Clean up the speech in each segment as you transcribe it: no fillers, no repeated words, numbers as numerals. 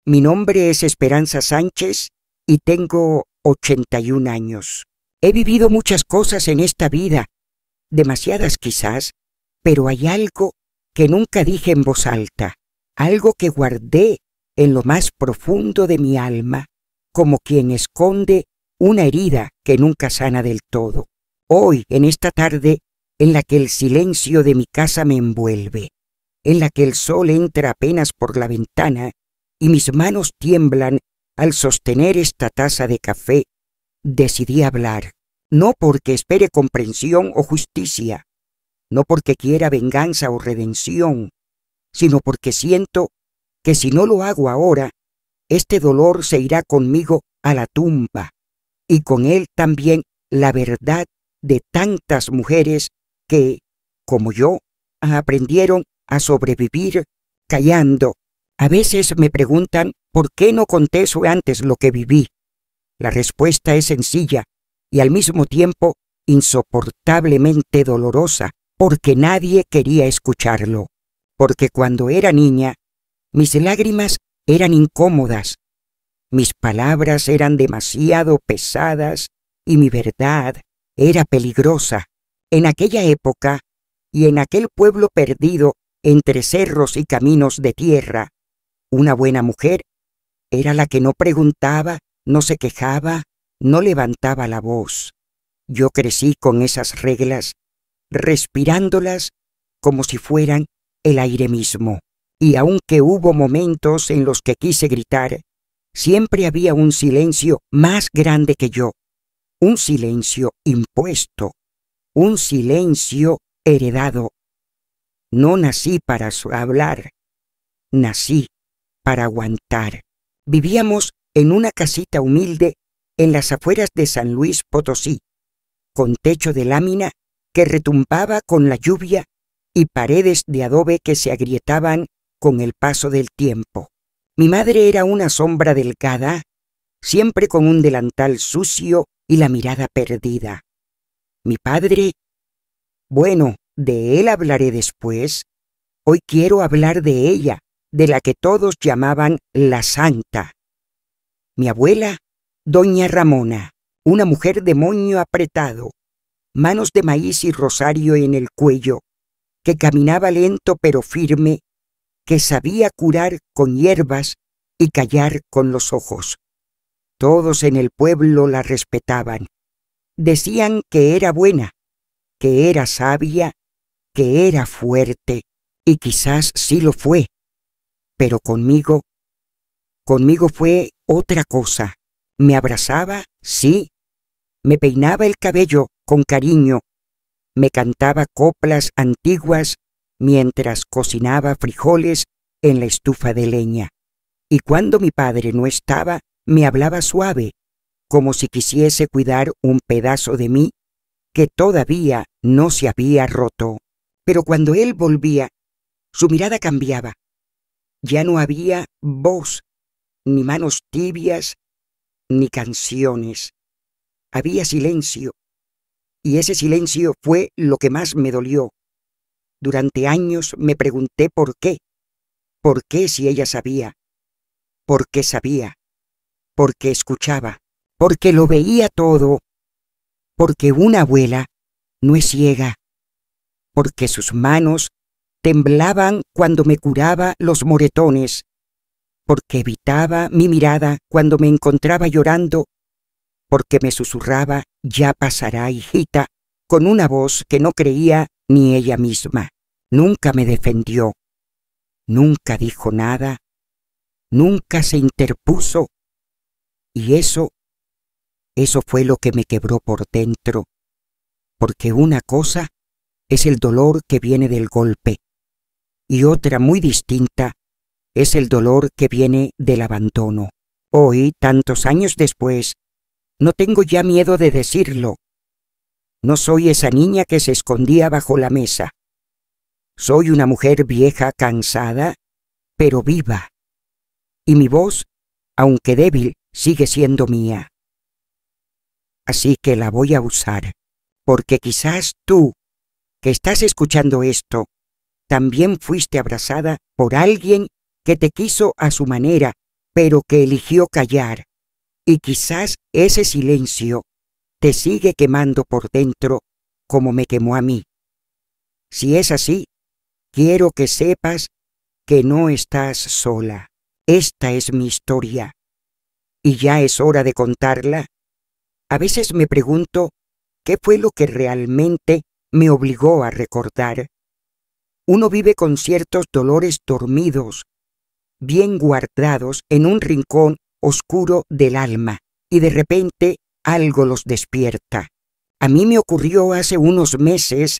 Mi nombre es Esperanza Sánchez y tengo 81 años. He vivido muchas cosas en esta vida, demasiadas quizás, pero hay algo que nunca dije en voz alta, algo que guardé en lo más profundo de mi alma, como quien esconde una herida que nunca sana del todo. Hoy, en esta tarde, en la que el silencio de mi casa me envuelve, en la que el sol entra apenas por la ventana y mis manos tiemblan al sostener esta taza de café, decidí hablar, no porque espere comprensión o justicia, no porque quiera venganza o redención, sino porque siento que si no lo hago ahora, este dolor se irá conmigo a la tumba, y con él también la verdad de tantas mujeres que, como yo, aprendieron a sobrevivir callando. A veces me preguntan por qué no contesto antes lo que viví. La respuesta es sencilla y al mismo tiempo insoportablemente dolorosa, porque nadie quería escucharlo. Porque cuando era niña, mis lágrimas eran incómodas, mis palabras eran demasiado pesadas y mi verdad era peligrosa. En aquella época y en aquel pueblo perdido entre cerros y caminos de tierra, una buena mujer era la que no preguntaba, no se quejaba, no levantaba la voz. Yo crecí con esas reglas, respirándolas como si fueran el aire mismo. Y aunque hubo momentos en los que quise gritar, siempre había un silencio más grande que yo, un silencio impuesto, un silencio heredado. No nací para hablar, nací para aguantar. Vivíamos en una casita humilde en las afueras de San Luis Potosí, con techo de lámina que retumbaba con la lluvia y paredes de adobe que se agrietaban con el paso del tiempo. Mi madre era una sombra delgada, siempre con un delantal sucio y la mirada perdida. Mi padre, bueno, de él hablaré después. Hoy quiero hablar de ella, de la que todos llamaban la Santa. Mi abuela, doña Ramona, una mujer de moño apretado, manos de maíz y rosario en el cuello, que caminaba lento pero firme, que sabía curar con hierbas y callar con los ojos. Todos en el pueblo la respetaban. Decían que era buena, que era sabia, que era fuerte, y quizás sí lo fue. Pero conmigo fue otra cosa. Me abrazaba, sí, me peinaba el cabello con cariño, me cantaba coplas antiguas mientras cocinaba frijoles en la estufa de leña. Y cuando mi padre no estaba, me hablaba suave, como si quisiese cuidar un pedazo de mí que todavía no se había roto. Pero cuando él volvía, su mirada cambiaba. Ya no había voz, ni manos tibias, ni canciones. Había silencio, y ese silencio fue lo que más me dolió. Durante años me pregunté por qué si ella sabía, por qué sabía, porque escuchaba, porque lo veía todo, porque una abuela no es ciega, porque sus manos temblaban cuando me curaba los moretones, porque evitaba mi mirada cuando me encontraba llorando, porque me susurraba, ya pasará, hijita, con una voz que no creía ni ella misma. Nunca me defendió, nunca dijo nada, nunca se interpuso, y eso fue lo que me quebró por dentro, porque una cosa es el dolor que viene del golpe, y otra muy distinta es el dolor que viene del abandono. Hoy, tantos años después, no tengo ya miedo de decirlo. No soy esa niña que se escondía bajo la mesa. Soy una mujer vieja, cansada, pero viva. Y mi voz, aunque débil, sigue siendo mía. Así que la voy a usar, porque quizás tú, que estás escuchando esto, también fuiste abrazada por alguien que te quiso a su manera pero que eligió callar, y quizás ese silencio te sigue quemando por dentro como me quemó a mí. Si es así, quiero que sepas que no estás sola. Esta es mi historia, y ya es hora de contarla. A veces me pregunto qué fue lo que realmente me obligó a recordar. Uno vive con ciertos dolores dormidos, bien guardados en un rincón oscuro del alma, y de repente algo los despierta. A mí me ocurrió hace unos meses,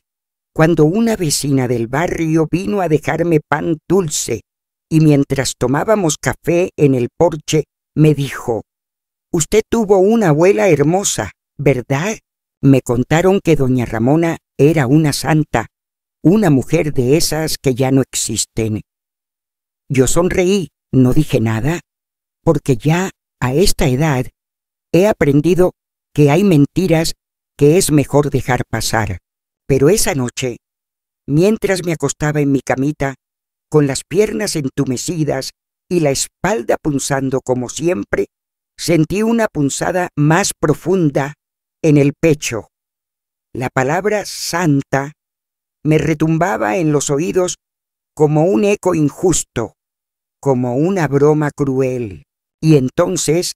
cuando una vecina del barrio vino a dejarme pan dulce, y mientras tomábamos café en el porche, me dijo: «Usted tuvo una abuela hermosa, ¿verdad?». Me contaron que doña Ramona era una santa, una mujer de esas que ya no existen. Yo sonreí, no dije nada, porque ya a esta edad he aprendido que hay mentiras que es mejor dejar pasar. Pero esa noche, mientras me acostaba en mi camita, con las piernas entumecidas y la espalda punzando como siempre, sentí una punzada más profunda en el pecho. La palabra santa me retumbaba en los oídos como un eco injusto, como una broma cruel. Y entonces,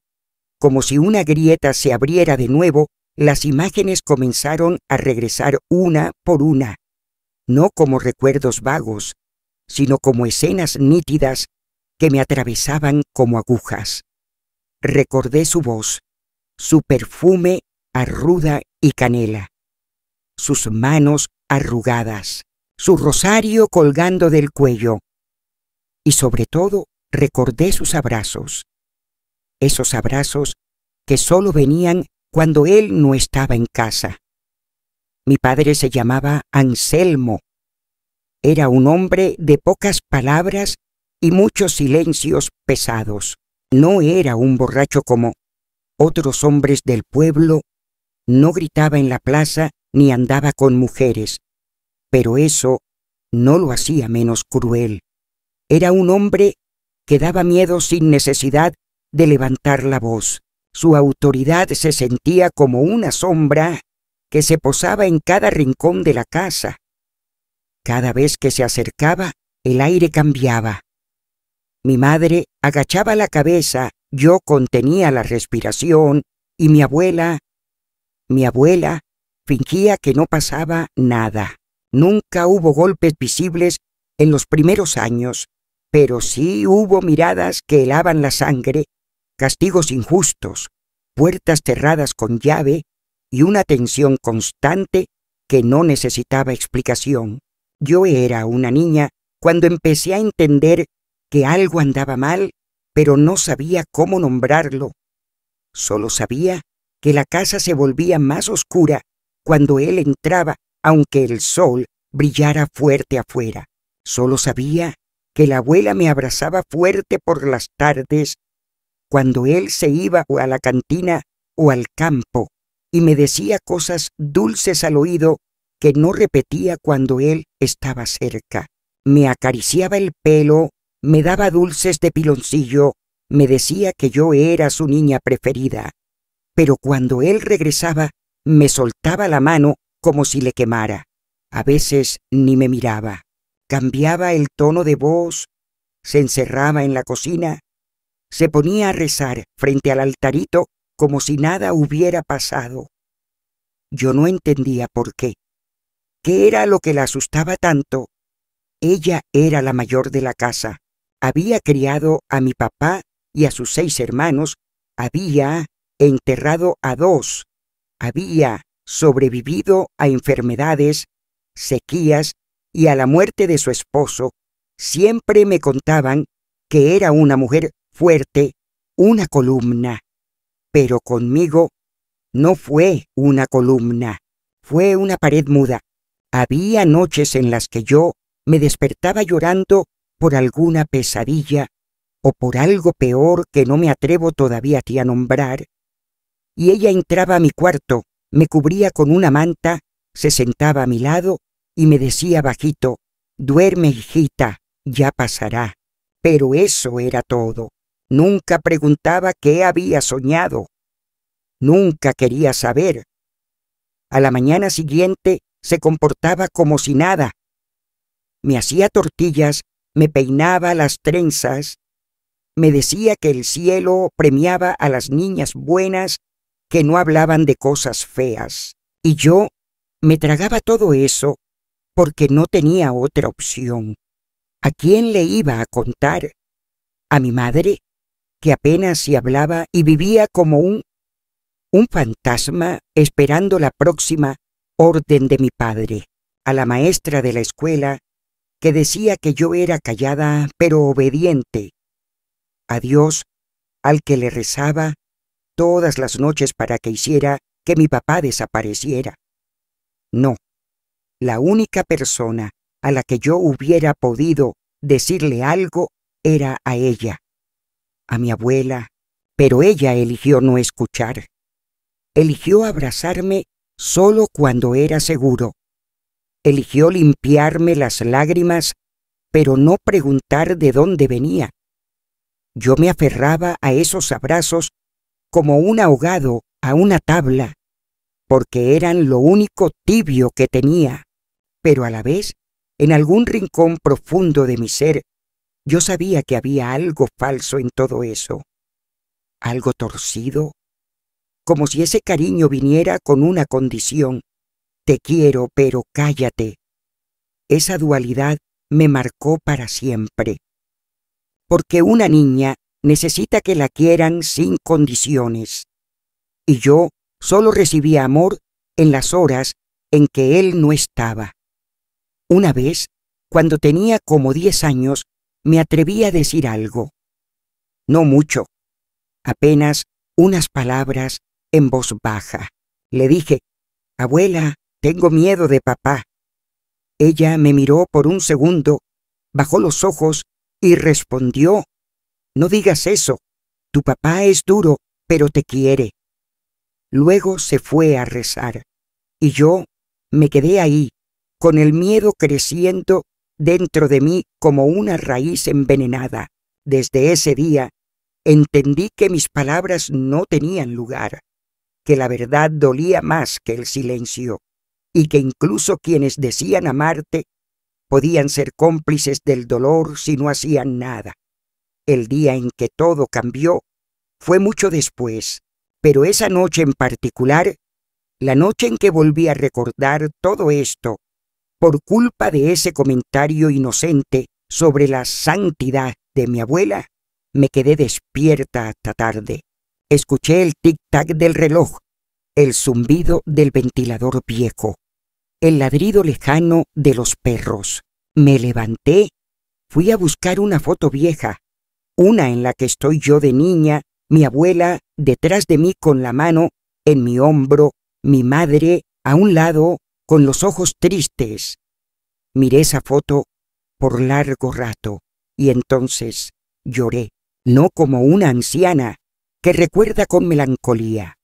como si una grieta se abriera de nuevo, las imágenes comenzaron a regresar una por una, no como recuerdos vagos, sino como escenas nítidas que me atravesaban como agujas. Recordé su voz, su perfume a ruda y canela, sus manos arrugadas, su rosario colgando del cuello, y sobre todo recordé sus abrazos, esos abrazos que solo venían cuando él no estaba en casa. Mi padre se llamaba Anselmo. Era un hombre de pocas palabras y muchos silencios pesados. No era un borracho como otros hombres del pueblo, no gritaba en la plaza ni andaba con mujeres, pero eso no lo hacía menos cruel. Era un hombre que daba miedo sin necesidad de levantar la voz. Su autoridad se sentía como una sombra que se posaba en cada rincón de la casa. Cada vez que se acercaba, el aire cambiaba. Mi madre agachaba la cabeza, yo contenía la respiración, y mi abuela fingía que no pasaba nada. Nunca hubo golpes visibles en los primeros años, pero sí hubo miradas que helaban la sangre, castigos injustos, puertas cerradas con llave y una tensión constante que no necesitaba explicación. Yo era una niña cuando empecé a entender que algo andaba mal, pero no sabía cómo nombrarlo. Solo sabía que la casa se volvía más oscura cuando él entraba, aunque el sol brillara fuerte afuera. Solo sabía que la abuela me abrazaba fuerte por las tardes cuando él se iba a la cantina o al campo y me decía cosas dulces al oído que no repetía cuando él estaba cerca. Me acariciaba el pelo, me daba dulces de piloncillo, me decía que yo era su niña preferida. Pero cuando él regresaba, me soltaba la mano como si le quemara. A veces ni me miraba. Cambiaba el tono de voz, se encerraba en la cocina, se ponía a rezar frente al altarito como si nada hubiera pasado. Yo no entendía por qué. ¿Qué era lo que la asustaba tanto? Ella era la mayor de la casa. Había criado a mi papá y a sus 6 hermanos, había enterrado a 2, había sobrevivido a enfermedades, sequías y a la muerte de su esposo. Siempre me contaban que era una mujer fuerte, una columna. Pero conmigo no fue una columna, fue una pared muda. Había noches en las que yo me despertaba llorando por alguna pesadilla o por algo peor que no me atrevo todavía a ti a nombrar, y ella entraba a mi cuarto, me cubría con una manta, se sentaba a mi lado y me decía bajito: «Duerme, hijita, ya pasará». Pero eso era todo. Nunca preguntaba qué había soñado. Nunca quería saber. A la mañana siguiente se comportaba como si nada. Me hacía tortillas, me peinaba las trenzas, me decía que el cielo premiaba a las niñas buenas que no hablaban de cosas feas. Y yo me tragaba todo eso porque no tenía otra opción. ¿A quién le iba a contar? ¿A mi madre, que apenas si hablaba y vivía como un fantasma esperando la próxima orden de mi padre? ¿A la maestra de la escuela, que decía que yo era callada pero obediente? ¿A Dios, al que le rezaba todas las noches para que hiciera que mi papá desapareciera? No, la única persona a la que yo hubiera podido decirle algo era a ella, a mi abuela, pero ella eligió no escuchar. Eligió abrazarme solo cuando era seguro. Eligió limpiarme las lágrimas, pero no preguntar de dónde venía. Yo me aferraba a esos abrazos como un ahogado a una tabla, porque eran lo único tibio que tenía. Pero a la vez, en algún rincón profundo de mi ser, yo sabía que había algo falso en todo eso, algo torcido, como si ese cariño viniera con una condición: te quiero, pero cállate. Esa dualidad me marcó para siempre, porque una niña necesita que la quieran sin condiciones, y yo solo recibía amor en las horas en que él no estaba. Una vez, cuando tenía como 10 años, me atreví a decir algo. No mucho, apenas unas palabras en voz baja. Le dije: abuela, tengo miedo de papá. Ella me miró por un segundo, bajó los ojos y respondió: no digas eso, tu papá es duro, pero te quiere. Luego se fue a rezar, y yo me quedé ahí, con el miedo creciendo dentro de mí como una raíz envenenada. Desde ese día entendí que mis palabras no tenían lugar, que la verdad dolía más que el silencio, y que incluso quienes decían amarte podían ser cómplices del dolor si no hacían nada. El día en que todo cambió fue mucho después, pero esa noche en particular, la noche en que volví a recordar todo esto, por culpa de ese comentario inocente sobre la santidad de mi abuela, me quedé despierta hasta tarde. Escuché el tic-tac del reloj, el zumbido del ventilador viejo, el ladrido lejano de los perros. Me levanté, fui a buscar una foto vieja, una en la que estoy yo de niña, mi abuela detrás de mí con la mano en mi hombro, mi madre a un lado con los ojos tristes. Miré esa foto por largo rato y entonces lloré, no como una anciana que recuerda con melancolía.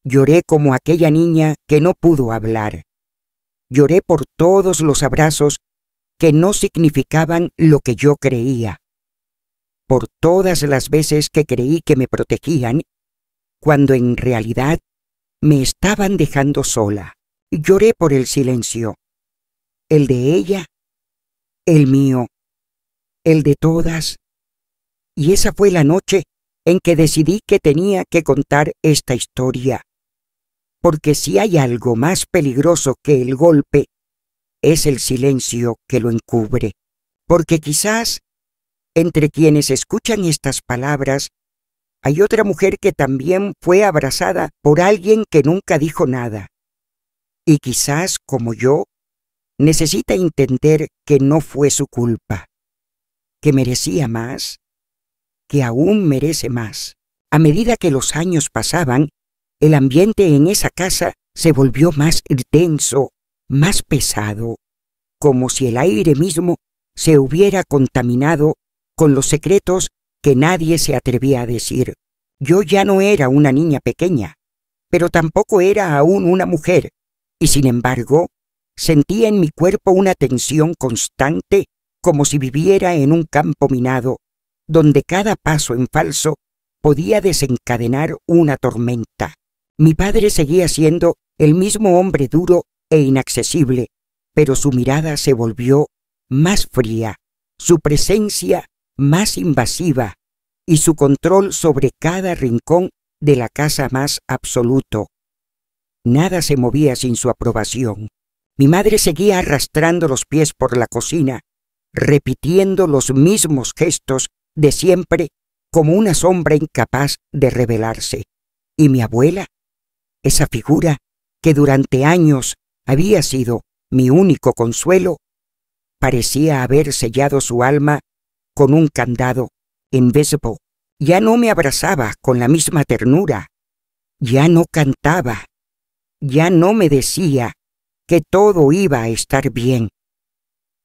Lloré como aquella niña que no pudo hablar. Lloré por todos los abrazos que no significaban lo que yo creía, por todas las veces que creí que me protegían, cuando en realidad me estaban dejando sola. Lloré por el silencio, el de ella, el mío, el de todas, y esa fue la noche en que decidí que tenía que contar esta historia, porque si hay algo más peligroso que el golpe, es el silencio que lo encubre, porque quizás entre quienes escuchan estas palabras hay otra mujer que también fue abrazada por alguien que nunca dijo nada, y quizás, como yo, necesita entender que no fue su culpa, que merecía más, que aún merece más. A medida que los años pasaban, el ambiente en esa casa se volvió más denso, más pesado, como si el aire mismo se hubiera contaminado con los secretos que nadie se atrevía a decir. Yo ya no era una niña pequeña, pero tampoco era aún una mujer, y sin embargo, sentía en mi cuerpo una tensión constante como si viviera en un campo minado, donde cada paso en falso podía desencadenar una tormenta. Mi padre seguía siendo el mismo hombre duro e inaccesible, pero su mirada se volvió más fría, su presencia más invasiva y su control sobre cada rincón de la casa más absoluto. Nada se movía sin su aprobación. Mi madre seguía arrastrando los pies por la cocina, repitiendo los mismos gestos de siempre como una sombra incapaz de rebelarse. Y mi abuela, esa figura que durante años había sido mi único consuelo, parecía haber sellado su alma con un candado invisible. Ya no me abrazaba con la misma ternura, ya no cantaba, ya no me decía que todo iba a estar bien.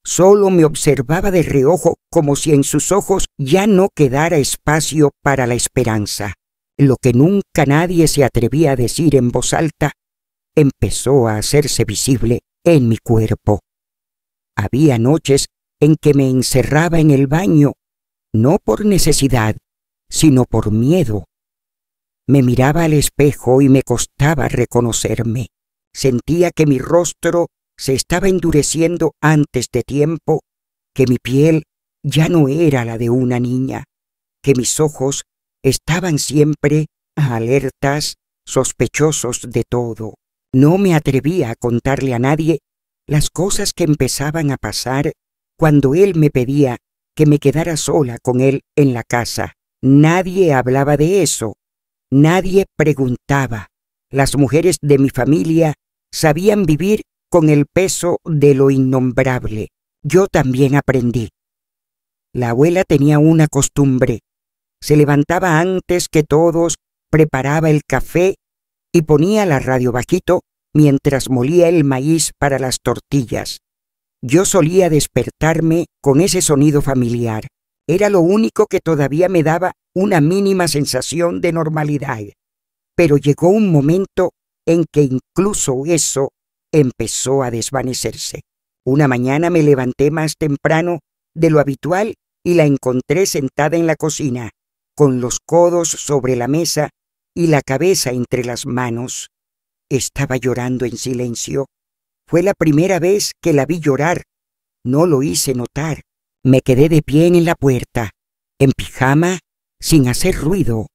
Solo me observaba de reojo como si en sus ojos ya no quedara espacio para la esperanza. Lo que nunca nadie se atrevía a decir en voz alta empezó a hacerse visible en mi cuerpo. Había noches en que me encerraba en el baño, no por necesidad, sino por miedo. Me miraba al espejo y me costaba reconocerme. Sentía que mi rostro se estaba endureciendo antes de tiempo, que mi piel ya no era la de una niña, que mis ojos estaban siempre alertas, sospechosos de todo. No me atrevía a contarle a nadie las cosas que empezaban a pasar cuando él me pedía que me quedara sola con él en la casa. Nadie hablaba de eso, nadie preguntaba. Las mujeres de mi familia sabían vivir con el peso de lo innombrable. Yo también aprendí. La abuela tenía una costumbre. Se levantaba antes que todos, preparaba el café y ponía la radio bajito mientras molía el maíz para las tortillas. Yo solía despertarme con ese sonido familiar. Era lo único que todavía me daba una mínima sensación de normalidad. Pero llegó un momento en que incluso eso empezó a desvanecerse. Una mañana me levanté más temprano de lo habitual y la encontré sentada en la cocina, con los codos sobre la mesa y la cabeza entre las manos. Estaba llorando en silencio. Fue la primera vez que la vi llorar. No lo hice notar. Me quedé de pie en la puerta, en pijama, sin hacer ruido,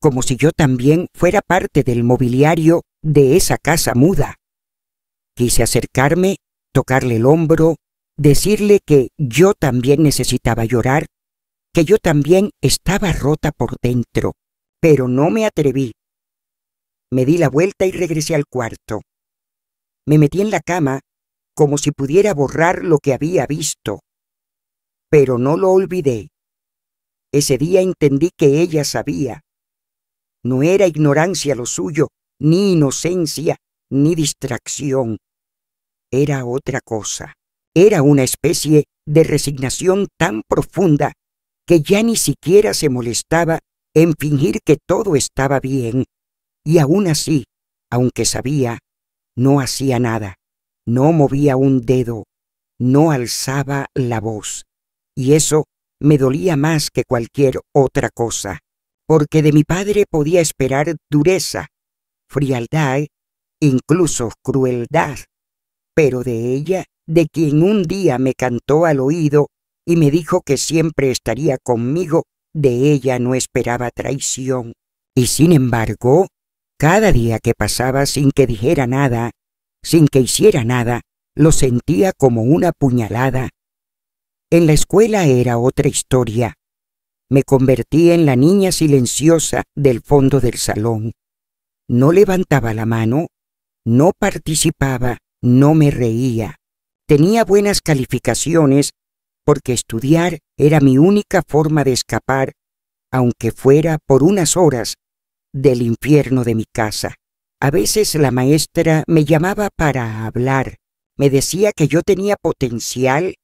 como si yo también fuera parte del mobiliario de esa casa muda. Quise acercarme, tocarle el hombro, decirle que yo también necesitaba llorar, que yo también estaba rota por dentro, pero no me atreví. Me di la vuelta y regresé al cuarto. Me metí en la cama como si pudiera borrar lo que había visto, pero no lo olvidé. Ese día entendí que ella sabía. No era ignorancia lo suyo, ni inocencia, ni distracción. Era otra cosa. Era una especie de resignación tan profunda que ya ni siquiera se molestaba en fingir que todo estaba bien. Y aún así, aunque sabía, no hacía nada, no movía un dedo, no alzaba la voz. Y eso me dolía más que cualquier otra cosa, porque de mi padre podía esperar dureza, frialdad, incluso crueldad, pero de ella, de quien un día me cantó al oído y me dijo que siempre estaría conmigo, de ella no esperaba traición. Y sin embargo, cada día que pasaba sin que dijera nada, sin que hiciera nada, lo sentía como una puñalada. En la escuela era otra historia. Me convertí en la niña silenciosa del fondo del salón. No levantaba la mano, no participaba, no me reía. Tenía buenas calificaciones porque estudiar era mi única forma de escapar, aunque fuera por unas horas, del infierno de mi casa. A veces la maestra me llamaba para hablar. Me decía que yo tenía potencial,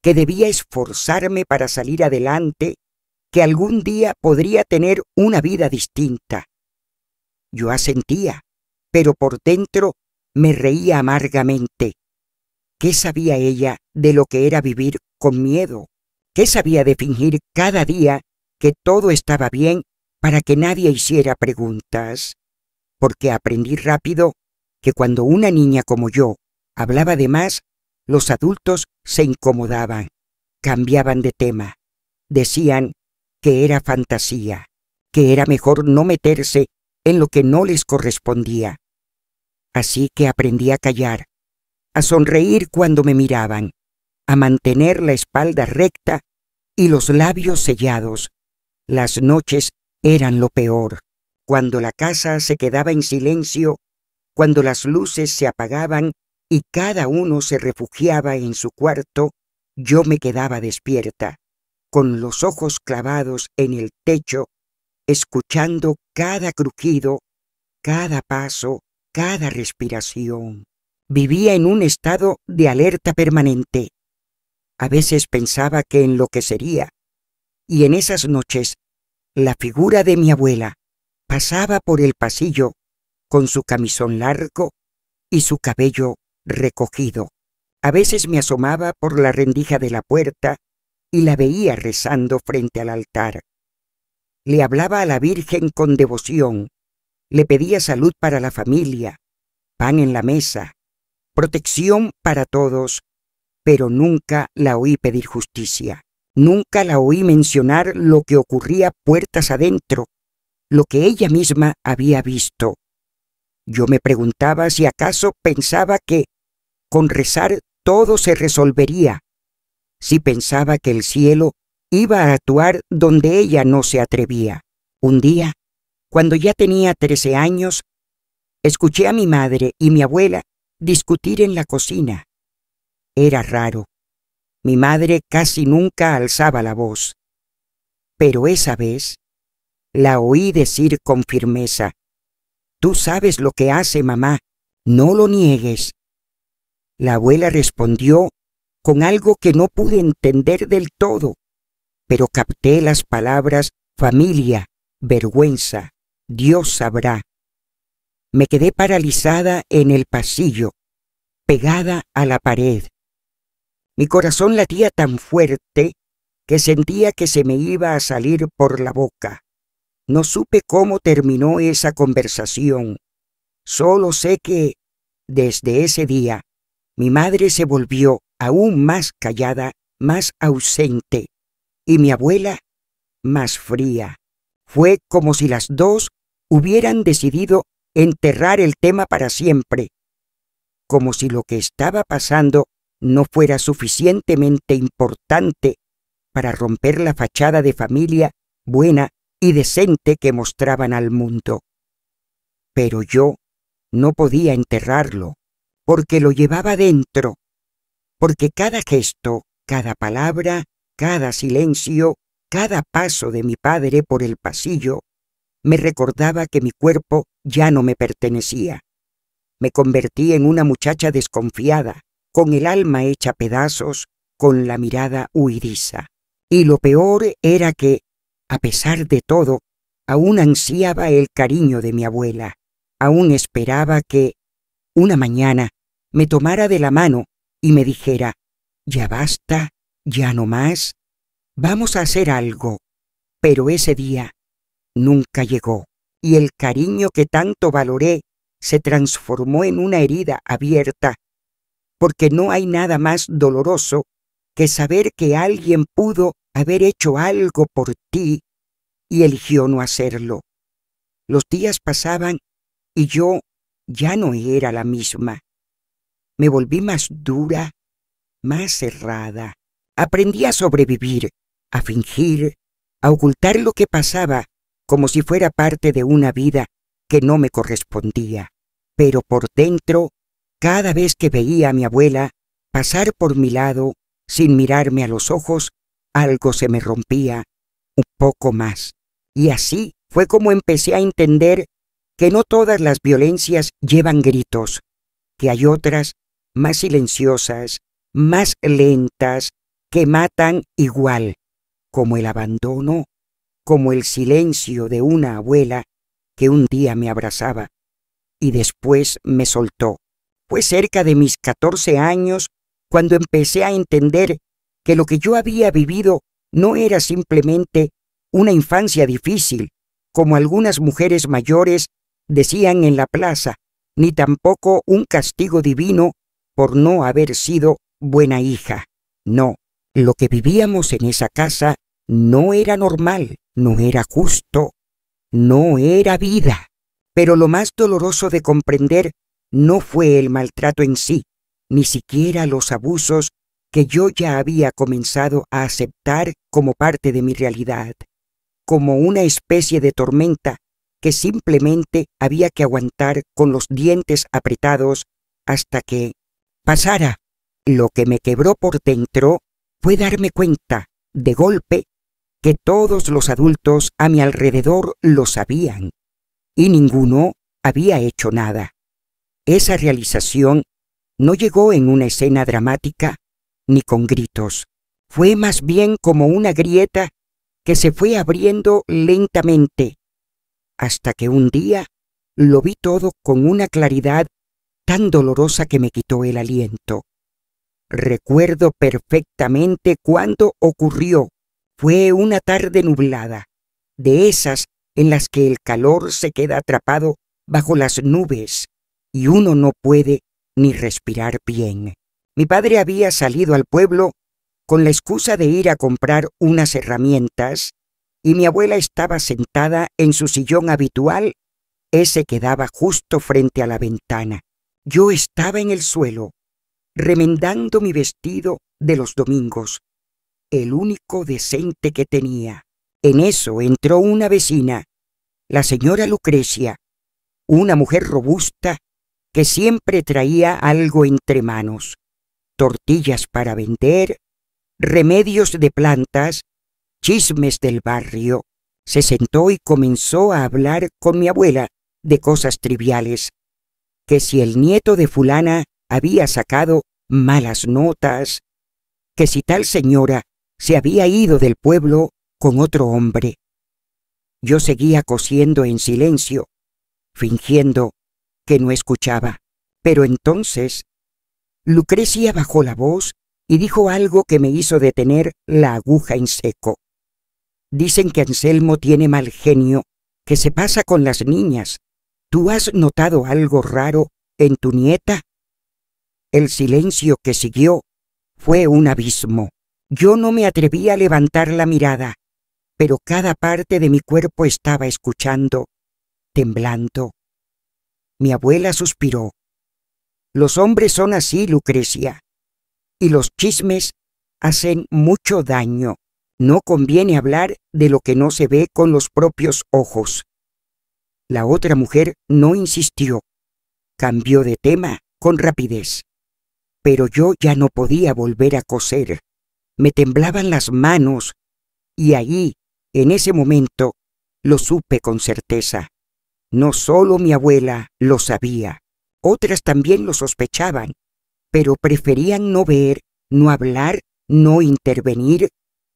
que debía esforzarme para salir adelante, que algún día podría tener una vida distinta. Yo asentía, pero por dentro me reía amargamente. ¿Qué sabía ella de lo que era vivir con miedo? ¿Qué sabía de fingir cada día que todo estaba bien para que nadie hiciera preguntas? Porque aprendí rápido que cuando una niña como yo hablaba de más, los adultos se incomodaban, cambiaban de tema, decían que era fantasía, que era mejor no meterse en lo que no les correspondía. Así que aprendí a callar, a sonreír cuando me miraban, a mantener la espalda recta y los labios sellados. Las noches eran lo peor, cuando la casa se quedaba en silencio, cuando las luces se apagaban y cada uno se refugiaba en su cuarto, yo me quedaba despierta, con los ojos clavados en el techo, escuchando cada crujido, cada paso, cada respiración. Vivía en un estado de alerta permanente. A veces pensaba que enloquecería, y en esas noches la figura de mi abuela pasaba por el pasillo con su camisón largo y su cabello recogido. A veces me asomaba por la rendija de la puerta y la veía rezando frente al altar. Le hablaba a la Virgen con devoción, le pedía salud para la familia, pan en la mesa, protección para todos, pero nunca la oí pedir justicia. Nunca la oí mencionar lo que ocurría puertas adentro, lo que ella misma había visto. Yo me preguntaba si acaso pensaba que con rezar todo se resolvería, si pensaba que el cielo iba a actuar donde ella no se atrevía. Un día, cuando ya tenía 13 años, escuché a mi madre y mi abuela discutir en la cocina. Era raro. Mi madre casi nunca alzaba la voz, pero esa vez la oí decir con firmeza: «Tú sabes lo que hace mamá, no lo niegues». La abuela respondió con algo que no pude entender del todo, pero capté las palabras familia, vergüenza, Dios sabrá. Me quedé paralizada en el pasillo, pegada a la pared. Mi corazón latía tan fuerte que sentía que se me iba a salir por la boca. No supe cómo terminó esa conversación. Solo sé que, desde ese día, mi madre se volvió aún más callada, más ausente, y mi abuela más fría. Fue como si las dos hubieran decidido enterrar el tema para siempre, como si lo que estaba pasando no fuera suficientemente importante para romper la fachada de familia buena y decente que mostraban al mundo. Pero yo no podía enterrarlo, porque lo llevaba dentro, porque cada gesto, cada palabra, cada silencio, cada paso de mi padre por el pasillo me recordaba que mi cuerpo ya no me pertenecía. Me convertí en una muchacha desconfiada, con el alma hecha pedazos, con la mirada huidiza. Y lo peor era que, a pesar de todo, aún ansiaba el cariño de mi abuela. Aún esperaba que, una mañana, me tomara de la mano y me dijera: «Ya basta, ya no más, vamos a hacer algo». Pero ese día nunca llegó, y el cariño que tanto valoré se transformó en una herida abierta, porque no hay nada más doloroso que saber que alguien pudo haber hecho algo por ti y eligió no hacerlo. Los días pasaban y yo ya no era la misma. Me volví más dura, más cerrada. Aprendí a sobrevivir, a fingir, a ocultar lo que pasaba como si fuera parte de una vida que no me correspondía. Pero por dentro, cada vez que veía a mi abuela pasar por mi lado sin mirarme a los ojos, algo se me rompía un poco más. Y así fue como empecé a entender que no todas las violencias llevan gritos, que hay otras más silenciosas, más lentas, que matan igual, como el abandono, como el silencio de una abuela que un día me abrazaba y después me soltó. Fue cerca de mis 14 años cuando empecé a entender que lo que yo había vivido no era simplemente una infancia difícil, como algunas mujeres mayores decían en la plaza, ni tampoco un castigo divino por no haber sido buena hija. No, lo que vivíamos en esa casa no era normal, no era justo, no era vida. Pero lo más doloroso de comprender no fue el maltrato en sí, ni siquiera los abusos que yo ya había comenzado a aceptar como parte de mi realidad, como una especie de tormenta que simplemente había que aguantar con los dientes apretados hasta que pasara. Lo que me quebró por dentro fue darme cuenta, de golpe, que todos los adultos a mi alrededor lo sabían, y ninguno había hecho nada. Esa realización no llegó en una escena dramática ni con gritos. Fue más bien como una grieta que se fue abriendo lentamente, hasta que un día lo vi todo con una claridad tan dolorosa que me quitó el aliento. Recuerdo perfectamente cuándo ocurrió. Fue una tarde nublada, de esas en las que el calor se queda atrapado bajo las nubes y uno no puede ni respirar bien. Mi padre había salido al pueblo con la excusa de ir a comprar unas herramientas y mi abuela estaba sentada en su sillón habitual, ese que daba justo frente a la ventana. Yo estaba en el suelo, remendando mi vestido de los domingos, el único decente que tenía. En eso entró una vecina, la señora Lucrecia, una mujer robusta que siempre traía algo entre manos, tortillas para vender, remedios de plantas, chismes del barrio. Se sentó y comenzó a hablar con mi abuela de cosas triviales, que si el nieto de fulana había sacado malas notas, que si tal señora se había ido del pueblo con otro hombre. Yo seguía cosiendo en silencio, fingiendo que no escuchaba. Pero entonces Lucrecia bajó la voz y dijo algo que me hizo detener la aguja en seco. Dicen que Anselmo tiene mal genio, que se pasa con las niñas. ¿Tú has notado algo raro en tu nieta? El silencio que siguió fue un abismo. Yo no me atreví a levantar la mirada, pero cada parte de mi cuerpo estaba escuchando, temblando. Mi abuela suspiró. Los hombres son así, Lucrecia, y los chismes hacen mucho daño. No conviene hablar de lo que no se ve con los propios ojos. La otra mujer no insistió. Cambió de tema con rapidez. Pero yo ya no podía volver a coser. Me temblaban las manos, y ahí, en ese momento, lo supe con certeza. No solo mi abuela lo sabía, otras también lo sospechaban, pero preferían no ver, no hablar, no intervenir,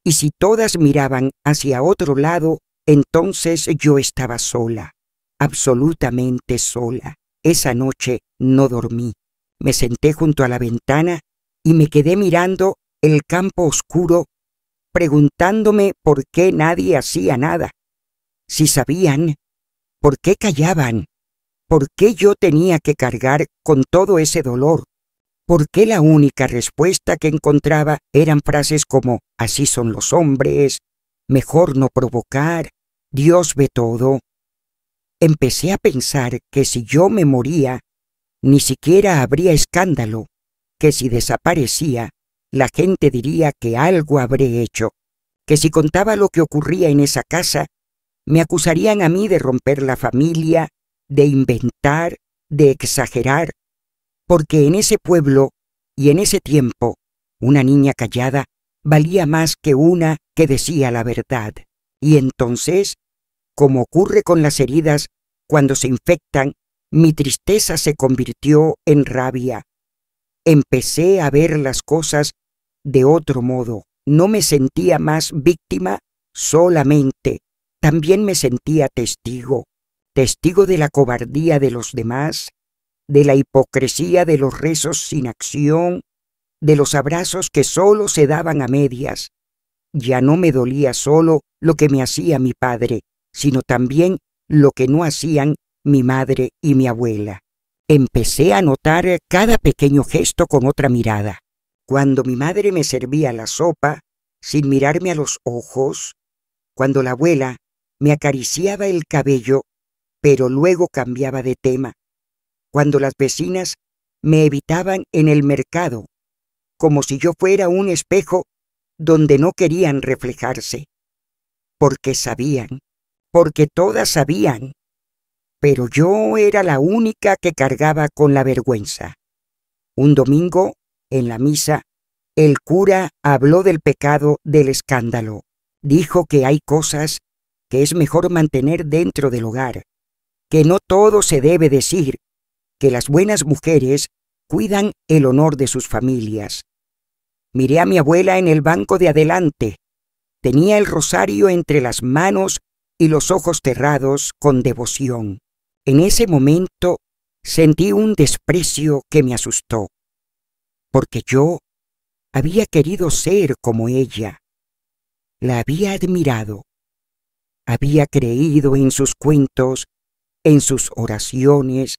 y si todas miraban hacia otro lado, entonces yo estaba sola, absolutamente sola. Esa noche no dormí. Me senté junto a la ventana y me quedé mirando el campo oscuro, preguntándome por qué nadie hacía nada. Si sabían, ¿por qué callaban? ¿Por qué yo tenía que cargar con todo ese dolor? ¿Por qué la única respuesta que encontraba eran frases como «así son los hombres», «mejor no provocar», «Dios ve todo»? Empecé a pensar que si yo me moría, ni siquiera habría escándalo, que si desaparecía, la gente diría que algo habré hecho, que si contaba lo que ocurría en esa casa, me acusarían a mí de romper la familia, de inventar, de exagerar, porque en ese pueblo y en ese tiempo, una niña callada valía más que una que decía la verdad. Y entonces, como ocurre con las heridas cuando se infectan, mi tristeza se convirtió en rabia. Empecé a ver las cosas de otro modo. No me sentía más víctima solamente, también me sentía testigo, testigo de la cobardía de los demás, de la hipocresía de los rezos sin acción, de los abrazos que solo se daban a medias. Ya no me dolía solo lo que me hacía mi padre, sino también lo que no hacían mi madre y mi abuela. Empecé a notar cada pequeño gesto con otra mirada. Cuando mi madre me servía la sopa, sin mirarme a los ojos, cuando la abuela me acariciaba el cabello, pero luego cambiaba de tema, cuando las vecinas me evitaban en el mercado, como si yo fuera un espejo donde no querían reflejarse, porque sabían, porque todas sabían, pero yo era la única que cargaba con la vergüenza. Un domingo, en la misa, el cura habló del pecado del escándalo. Dijo que hay cosas que es mejor mantener dentro del hogar, que no todo se debe decir, que las buenas mujeres cuidan el honor de sus familias. Miré a mi abuela en el banco de adelante. Tenía el rosario entre las manos y los ojos cerrados con devoción. En ese momento sentí un desprecio que me asustó, porque yo había querido ser como ella. La había admirado. Había creído en sus cuentos, en sus oraciones,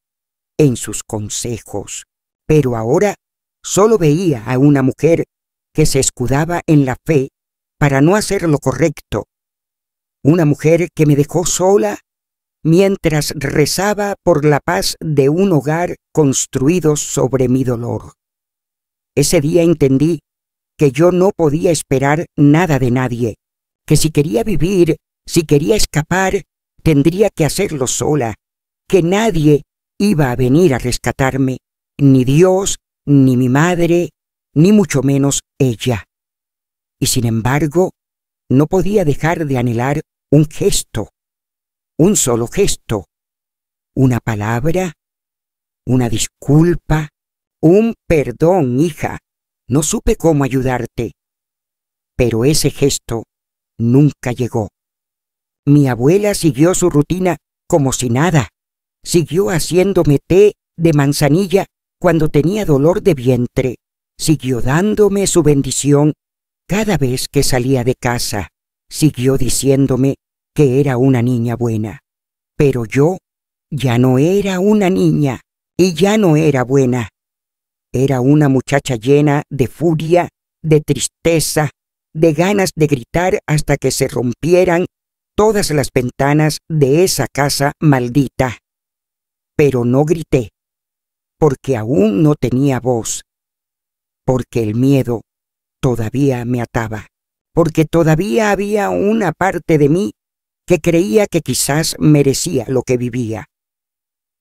en sus consejos. Pero ahora solo veía a una mujer que se escudaba en la fe para no hacer lo correcto. Una mujer que me dejó sola mientras rezaba por la paz de un hogar construido sobre mi dolor. Ese día entendí que yo no podía esperar nada de nadie, que si quería vivir, si quería escapar, tendría que hacerlo sola, que nadie iba a venir a rescatarme, ni Dios, ni mi madre, ni mucho menos ella. Y sin embargo, no podía dejar de anhelar un gesto, un solo gesto, una palabra, una disculpa, un perdón, hija. No supe cómo ayudarte. Pero ese gesto nunca llegó. Mi abuela siguió su rutina como si nada. Siguió haciéndome té de manzanilla cuando tenía dolor de vientre. Siguió dándome su bendición cada vez que salía de casa. Siguió diciéndome que era una niña buena. Pero yo ya no era una niña y ya no era buena. Era una muchacha llena de furia, de tristeza, de ganas de gritar hasta que se rompieran todas las ventanas de esa casa maldita. Pero no grité, porque aún no tenía voz, porque el miedo todavía me ataba, porque todavía había una parte de mí que creía que quizás merecía lo que vivía.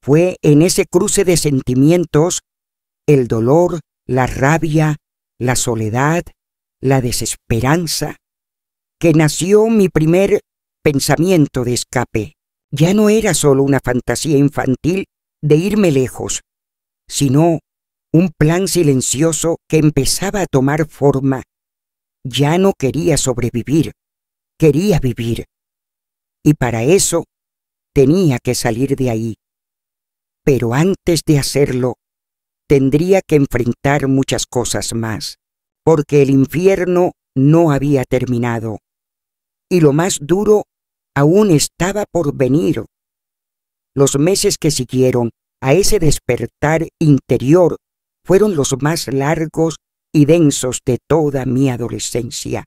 Fue en ese cruce de sentimientos, el dolor, la rabia, la soledad, la desesperanza, que nació mi primer pensamiento de escape. Ya no era solo una fantasía infantil de irme lejos, sino un plan silencioso que empezaba a tomar forma. Ya no quería sobrevivir, quería vivir. Y para eso tenía que salir de ahí. Pero antes de hacerlo, tendría que enfrentar muchas cosas más, porque el infierno no había terminado, y lo más duro aún estaba por venir. Los meses que siguieron a ese despertar interior fueron los más largos y densos de toda mi adolescencia.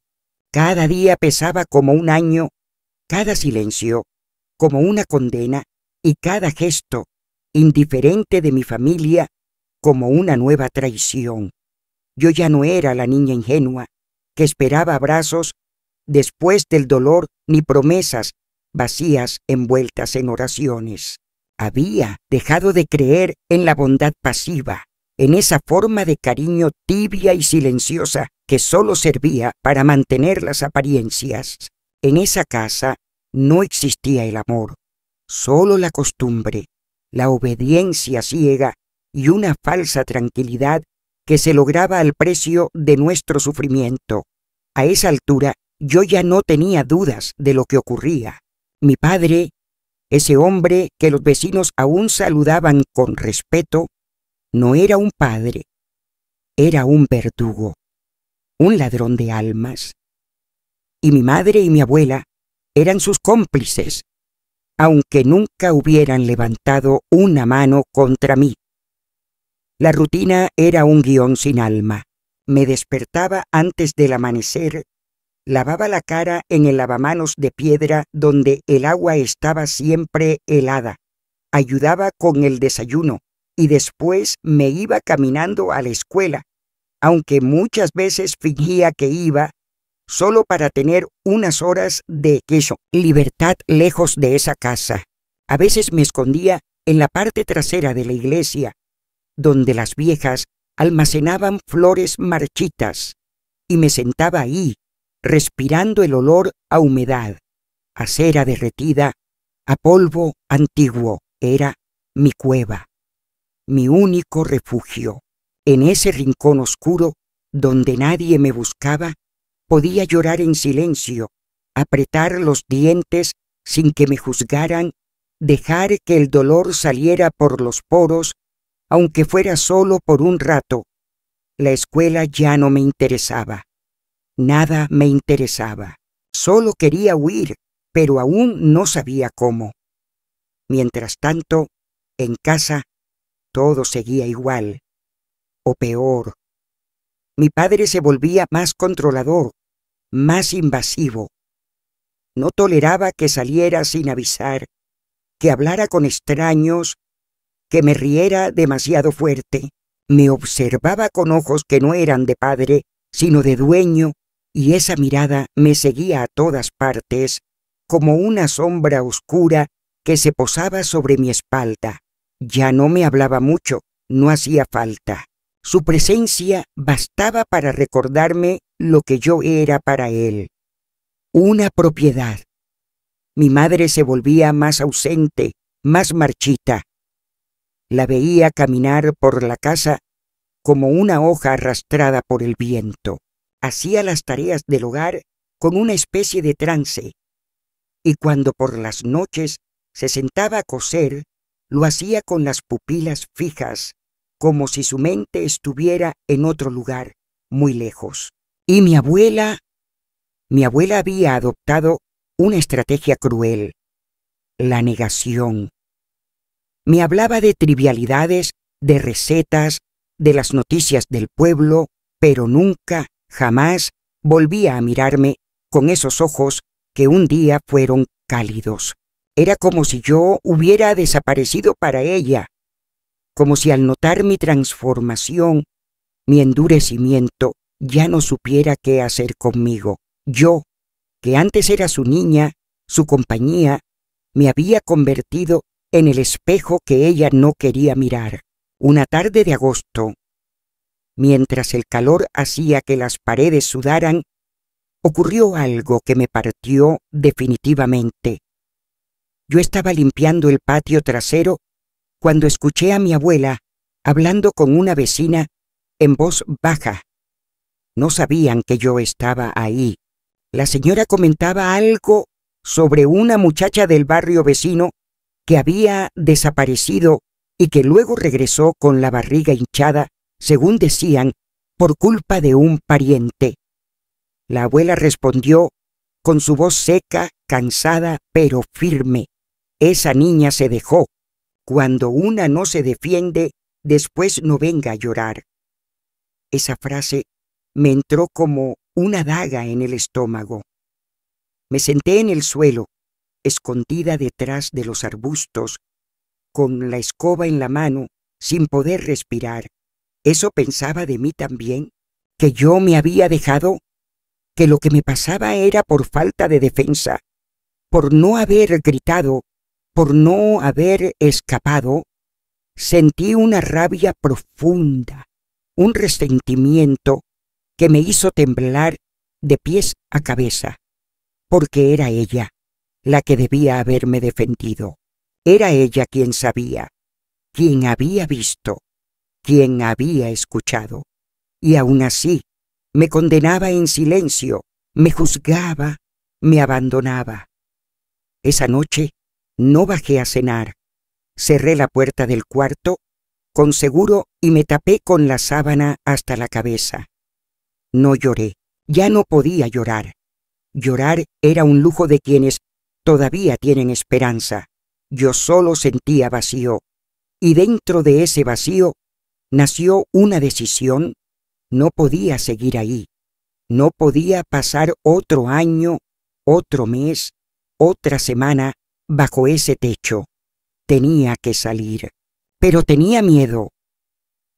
Cada día pesaba como un año, cada silencio como una condena, y cada gesto indiferente de mi familia como una nueva traición. Yo ya no era la niña ingenua que esperaba abrazos después del dolor ni promesas vacías envueltas en oraciones. Había dejado de creer en la bondad pasiva, en esa forma de cariño tibia y silenciosa que solo servía para mantener las apariencias. En esa casa no existía el amor, solo la costumbre, la obediencia ciega y una falsa tranquilidad que se lograba al precio de nuestro sufrimiento. A esa altura yo ya no tenía dudas de lo que ocurría. Mi padre, ese hombre que los vecinos aún saludaban con respeto, no era un padre, era un verdugo, un ladrón de almas. Y mi madre y mi abuela eran sus cómplices, aunque nunca hubieran levantado una mano contra mí. La rutina era un guión sin alma. Me despertaba antes del amanecer, lavaba la cara en el lavamanos de piedra donde el agua estaba siempre helada, ayudaba con el desayuno y después me iba caminando a la escuela, aunque muchas veces fingía que iba solo para tener unas horas de libertad lejos de esa casa. A veces me escondía en la parte trasera de la iglesia, donde las viejas almacenaban flores marchitas, y me sentaba ahí, respirando el olor a humedad, a cera derretida, a polvo antiguo. Era mi cueva, mi único refugio. En ese rincón oscuro, donde nadie me buscaba, podía llorar en silencio, apretar los dientes sin que me juzgaran, dejar que el dolor saliera por los poros, aunque fuera solo por un rato. La escuela ya no me interesaba. Nada me interesaba. Solo quería huir, pero aún no sabía cómo. Mientras tanto, en casa, todo seguía igual, o peor. Mi padre se volvía más controlador, más invasivo. No toleraba que saliera sin avisar, que hablara con extraños, que me riera demasiado fuerte. Me observaba con ojos que no eran de padre, sino de dueño, y esa mirada me seguía a todas partes, como una sombra oscura que se posaba sobre mi espalda. Ya no me hablaba mucho, no hacía falta. Su presencia bastaba para recordarme lo que yo era para él. Una propiedad. Mi madre se volvía más ausente, más marchita. La veía caminar por la casa como una hoja arrastrada por el viento. Hacía las tareas del hogar con una especie de trance, y cuando por las noches se sentaba a coser, lo hacía con las pupilas fijas, como si su mente estuviera en otro lugar, muy lejos. Y mi abuela había adoptado una estrategia cruel, la negación. Me hablaba de trivialidades, de recetas, de las noticias del pueblo, pero nunca, jamás volvía a mirarme con esos ojos que un día fueron cálidos. Era como si yo hubiera desaparecido para ella, como si al notar mi transformación, mi endurecimiento, ya no supiera qué hacer conmigo. Yo, que antes era su niña, su compañía, me había convertido en el espejo que ella no quería mirar. Una tarde de agosto, mientras el calor hacía que las paredes sudaran, ocurrió algo que me partió definitivamente. Yo estaba limpiando el patio trasero cuando escuché a mi abuela hablando con una vecina en voz baja. No sabían que yo estaba ahí. La señora comentaba algo sobre una muchacha del barrio vecino que había desaparecido y que luego regresó con la barriga hinchada, según decían, por culpa de un pariente. La abuela respondió con su voz seca, cansada, pero firme. Esa niña se dejó. Cuando una no se defiende, después no venga a llorar. Esa frase me entró como una daga en el estómago. Me senté en el suelo, escondida detrás de los arbustos, con la escoba en la mano, sin poder respirar. ¿Eso pensaba de mí también? ¿Que yo me había dejado? ¿Que lo que me pasaba era por falta de defensa? ¿Por no haber gritado? ¿Por no haber escapado? Sentí una rabia profunda, un resentimiento que me hizo temblar de pies a cabeza, porque era ella la que debía haberme defendido. Era ella quien sabía, quien había visto, quien había escuchado. Y aún así me condenaba en silencio, me juzgaba, me abandonaba. Esa noche no bajé a cenar. Cerré la puerta del cuarto con seguro y me tapé con la sábana hasta la cabeza. No lloré, ya no podía llorar. Llorar era un lujo de quienes todavía tienen esperanza. Yo solo sentía vacío, y dentro de ese vacío nació una decisión. No podía seguir ahí. No podía pasar otro año, otro mes, otra semana bajo ese techo. Tenía que salir. Pero tenía miedo.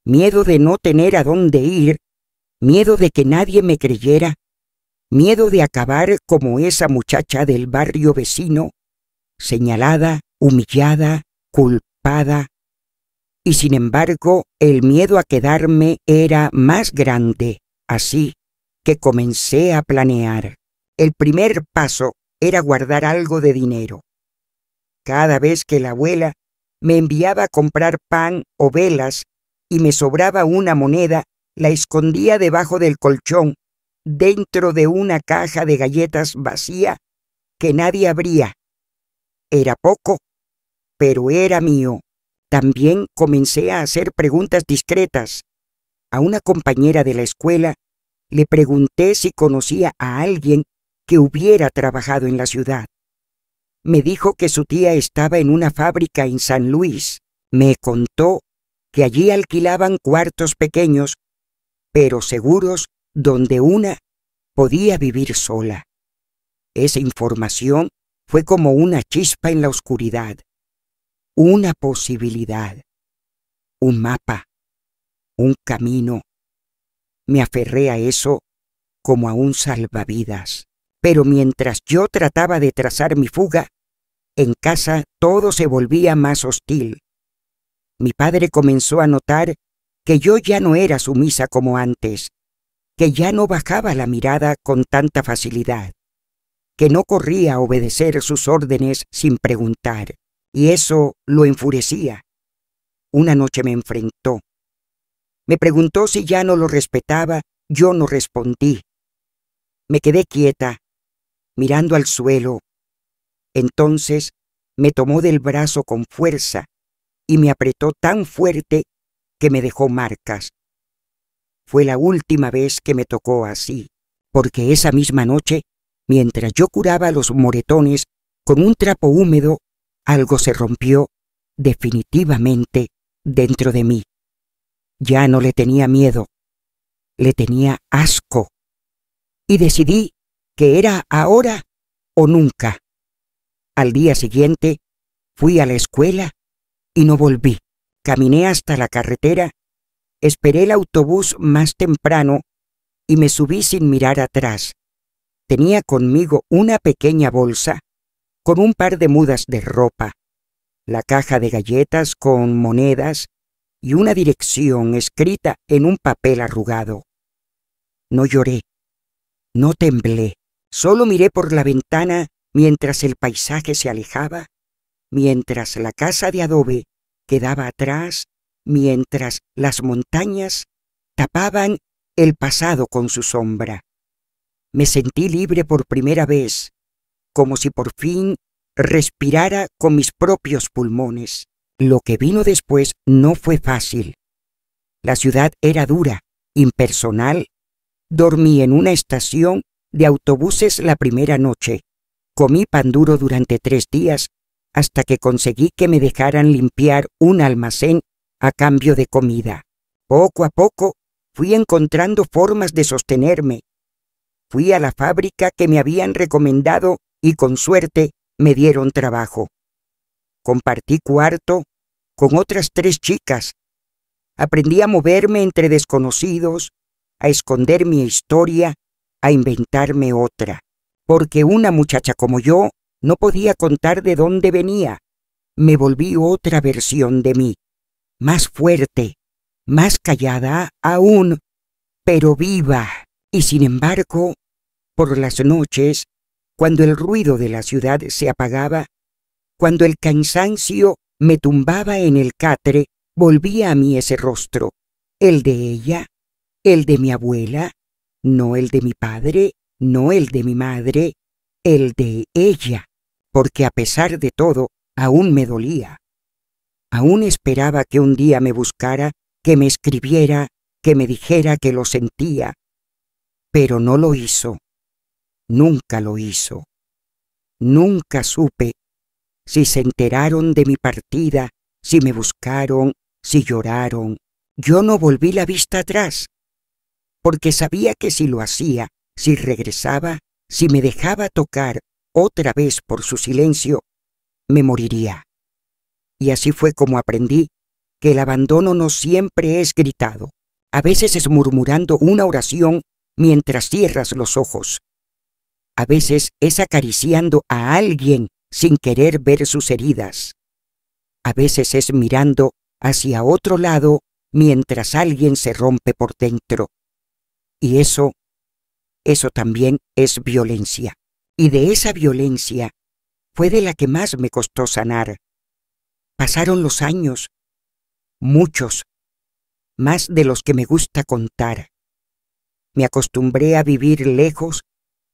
Miedo de no tener a dónde ir, miedo de que nadie me creyera, miedo de acabar como esa muchacha del barrio vecino, señalada, humillada, culpada. Y sin embargo, el miedo a quedarme era más grande, así que comencé a planear. El primer paso era guardar algo de dinero. Cada vez que la abuela me enviaba a comprar pan o velas y me sobraba una moneda, la escondía debajo del colchón, dentro de una caja de galletas vacía que nadie abría. Era poco, pero era mío. También comencé a hacer preguntas discretas. A una compañera de la escuela le pregunté si conocía a alguien que hubiera trabajado en la ciudad. Me dijo que su tía estaba en una fábrica en San Luis. Me contó que allí alquilaban cuartos pequeños, pero seguros, donde una podía vivir sola. Esa información fue como una chispa en la oscuridad, una posibilidad, un mapa, un camino. Me aferré a eso como a un salvavidas. Pero mientras yo trataba de trazar mi fuga, en casa todo se volvía más hostil. Mi padre comenzó a notar que yo ya no era sumisa como antes, que ya no bajaba la mirada con tanta facilidad, que no corría a obedecer sus órdenes sin preguntar, y eso lo enfurecía. Una noche me enfrentó. Me preguntó si ya no lo respetaba. Yo no respondí. Me quedé quieta, mirando al suelo. Entonces me tomó del brazo con fuerza y me apretó tan fuerte que me dejó marcas. Fue la última vez que me tocó así, porque esa misma noche, mientras yo curaba los moretones con un trapo húmedo, algo se rompió definitivamente dentro de mí. Ya no le tenía miedo, le tenía asco, y decidí que era ahora o nunca. Al día siguiente fui a la escuela y no volví. Caminé hasta la carretera, esperé el autobús más temprano y me subí sin mirar atrás. Tenía conmigo una pequeña bolsa con un par de mudas de ropa, la caja de galletas con monedas y una dirección escrita en un papel arrugado. No lloré, no temblé, solo miré por la ventana mientras el paisaje se alejaba, mientras la casa de adobe quedaba atrás, mientras las montañas tapaban el pasado con su sombra. Me sentí libre por primera vez, como si por fin respirara con mis propios pulmones. Lo que vino después no fue fácil. La ciudad era dura, impersonal. Dormí en una estación de autobuses la primera noche. Comí pan duro durante 3 días hasta que conseguí que me dejaran limpiar un almacén a cambio de comida. Poco a poco fui encontrando formas de sostenerme. Fui a la fábrica que me habían recomendado y con suerte me dieron trabajo. Compartí cuarto con otras 3 chicas. Aprendí a moverme entre desconocidos, a esconder mi historia, a inventarme otra. Porque una muchacha como yo no podía contar de dónde venía. Me volví otra versión de mí, más fuerte, más callada aún, pero viva. Y sin embargo, por las noches, cuando el ruido de la ciudad se apagaba, cuando el cansancio me tumbaba en el catre, volvía a mí ese rostro, el de ella, el de mi abuela, no el de mi padre, no el de mi madre, el de ella, porque a pesar de todo, aún me dolía. Aún esperaba que un día me buscara, que me escribiera, que me dijera que lo sentía. Pero no lo hizo. Nunca lo hizo. Nunca supe si se enteraron de mi partida, si me buscaron, si lloraron. Yo no volví la vista atrás, porque sabía que si lo hacía, si regresaba, si me dejaba tocar otra vez por su silencio, me moriría. Y así fue como aprendí que el abandono no siempre es gritado. A veces es murmurando una oración mientras cierras los ojos. A veces es acariciando a alguien sin querer ver sus heridas. A veces es mirando hacia otro lado mientras alguien se rompe por dentro. Y eso también es violencia. Y de esa violencia fue de la que más me costó sanar. Pasaron los años, muchos, más de los que me gusta contar. Me acostumbré a vivir lejos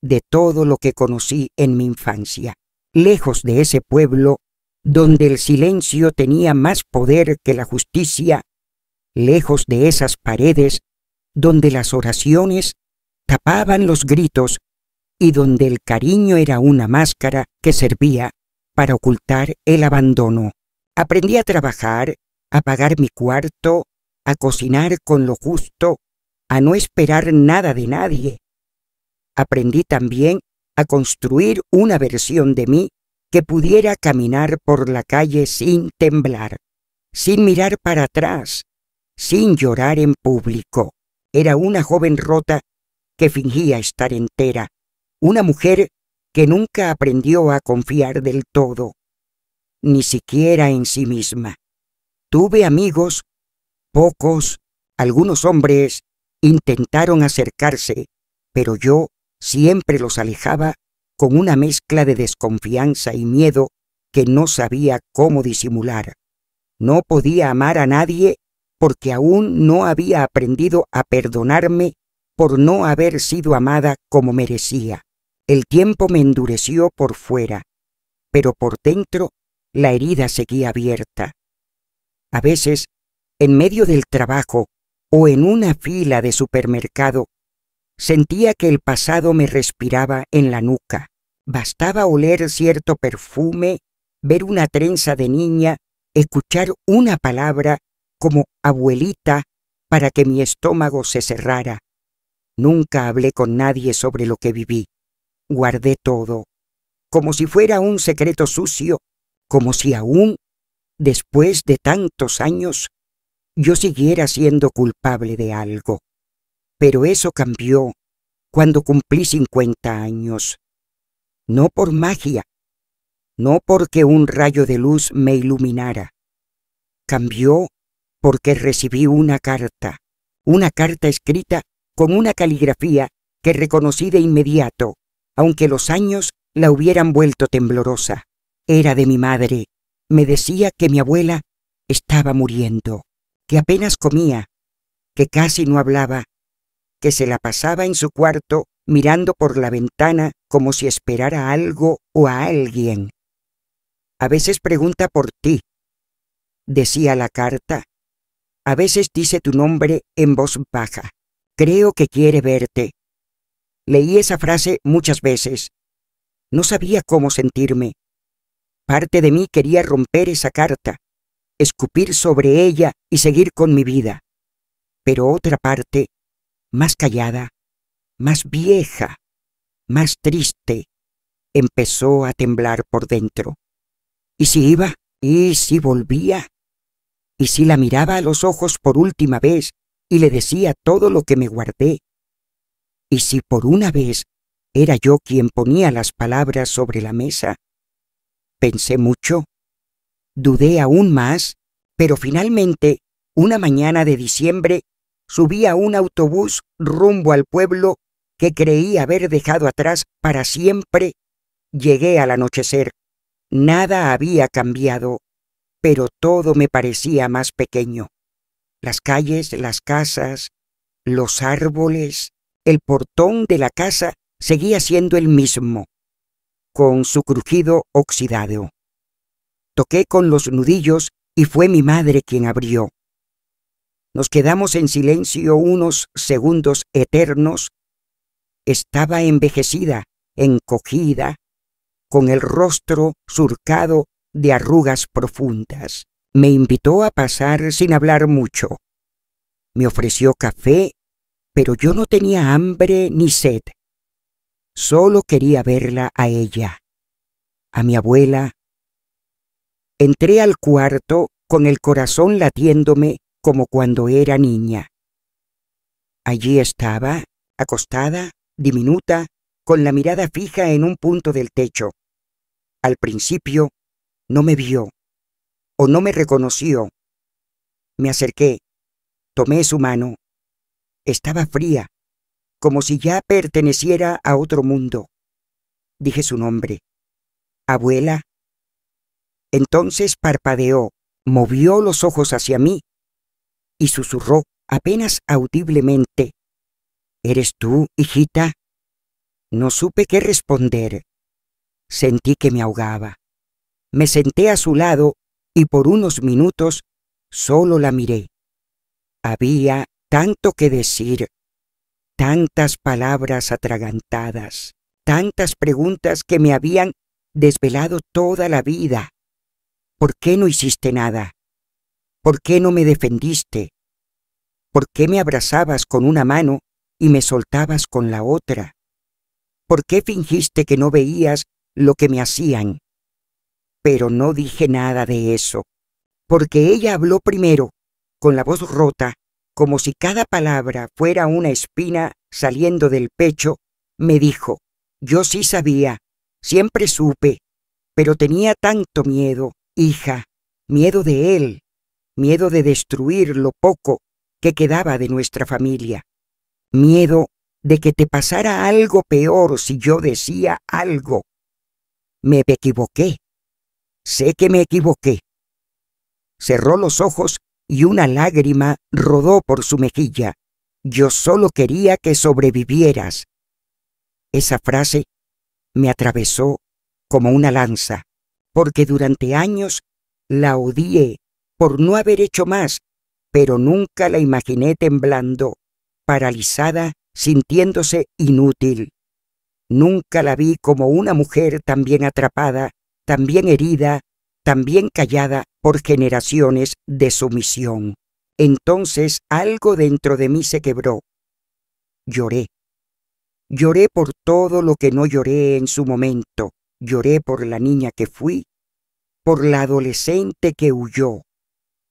de todo lo que conocí en mi infancia, lejos de ese pueblo donde el silencio tenía más poder que la justicia, lejos de esas paredes donde las oraciones tapaban los gritos y donde el cariño era una máscara que servía para ocultar el abandono. Aprendí a trabajar, a pagar mi cuarto, a cocinar con lo justo, a no esperar nada de nadie. Aprendí también a construir una versión de mí que pudiera caminar por la calle sin temblar, sin mirar para atrás, sin llorar en público. Era una joven rota que fingía estar entera, una mujer que nunca aprendió a confiar del todo, ni siquiera en sí misma. Tuve amigos, pocos, algunos hombres intentaron acercarse, pero yo siempre los alejaba con una mezcla de desconfianza y miedo que no sabía cómo disimular. No podía amar a nadie porque aún no había aprendido a perdonarme por no haber sido amada como merecía. El tiempo me endureció por fuera, pero por dentro la herida seguía abierta. A veces, en medio del trabajo o en una fila de supermercado, sentía que el pasado me respiraba en la nuca. Bastaba oler cierto perfume, ver una trenza de niña, escuchar una palabra como abuelita para que mi estómago se cerrara. Nunca hablé con nadie sobre lo que viví. Guardé todo, como si fuera un secreto sucio, como si aún, después de tantos años, yo siguiera siendo culpable de algo. Pero eso cambió cuando cumplí 50 años. No por magia, no porque un rayo de luz me iluminara. Cambió porque recibí una carta escrita con una caligrafía que reconocí de inmediato, aunque los años la hubieran vuelto temblorosa. Era de mi madre. Me decía que mi abuela estaba muriendo, que apenas comía, que casi no hablaba, que se la pasaba en su cuarto mirando por la ventana como si esperara algo o a alguien. A veces pregunta por ti, decía la carta. A veces dice tu nombre en voz baja. Creo que quiere verte. Leí esa frase muchas veces. No sabía cómo sentirme. Parte de mí quería romper esa carta, escupir sobre ella y seguir con mi vida. Pero otra parte, más callada, más vieja, más triste, empezó a temblar por dentro. ¿Y si iba? ¿Y si volvía? ¿Y si la miraba a los ojos por última vez y le decía todo lo que me guardé? ¿Y si por una vez era yo quien ponía las palabras sobre la mesa? Pensé mucho, dudé aún más, pero finalmente, una mañana de diciembre, subí a un autobús rumbo al pueblo que creí haber dejado atrás para siempre. Llegué al anochecer. Nada había cambiado, pero todo me parecía más pequeño. Las calles, las casas, los árboles, el portón de la casa seguía siendo el mismo, con su crujido oxidado. Toqué con los nudillos y fue mi madre quien abrió. Nos quedamos en silencio unos segundos eternos. Estaba envejecida, encogida, con el rostro surcado de arrugas profundas. Me invitó a pasar sin hablar mucho. Me ofreció café, pero yo no tenía hambre ni sed. Solo quería verla a ella, a mi abuela. Entré al cuarto con el corazón latiéndome como cuando era niña. Allí estaba, acostada, diminuta, con la mirada fija en un punto del techo. Al principio no me vio o no me reconoció. Me acerqué, tomé su mano. Estaba fría, como si ya perteneciera a otro mundo. Dije su nombre. Abuela. Entonces parpadeó, movió los ojos hacia mí y susurró apenas audiblemente: ¿Eres tú, hijita? No supe qué responder. Sentí que me ahogaba. Me senté a su lado y por unos minutos solo la miré. Había tanto que decir, tantas palabras atragantadas, tantas preguntas que me habían desvelado toda la vida. ¿Por qué no hiciste nada? ¿Por qué no me defendiste? ¿Por qué me abrazabas con una mano y me soltabas con la otra? ¿Por qué fingiste que no veías lo que me hacían? Pero no dije nada de eso, porque ella habló primero, con la voz rota, como si cada palabra fuera una espina saliendo del pecho. Me dijo: yo sí sabía, siempre supe, pero tenía tanto miedo, hija, miedo de él, miedo de destruir lo poco que quedaba de nuestra familia, miedo de que te pasara algo peor si yo decía algo. Me equivoqué, sé que me equivoqué. Cerró los ojos y una lágrima rodó por su mejilla. Yo solo quería que sobrevivieras. Esa frase me atravesó como una lanza, porque durante años la odié por no haber hecho más, pero nunca la imaginé temblando, paralizada, sintiéndose inútil. Nunca la vi como una mujer tan bien atrapada, tan bien herida, tan bien callada por generaciones de sumisión. Entonces algo dentro de mí se quebró. Lloré. Lloré por todo lo que no lloré en su momento. Lloré por la niña que fui, por la adolescente que huyó,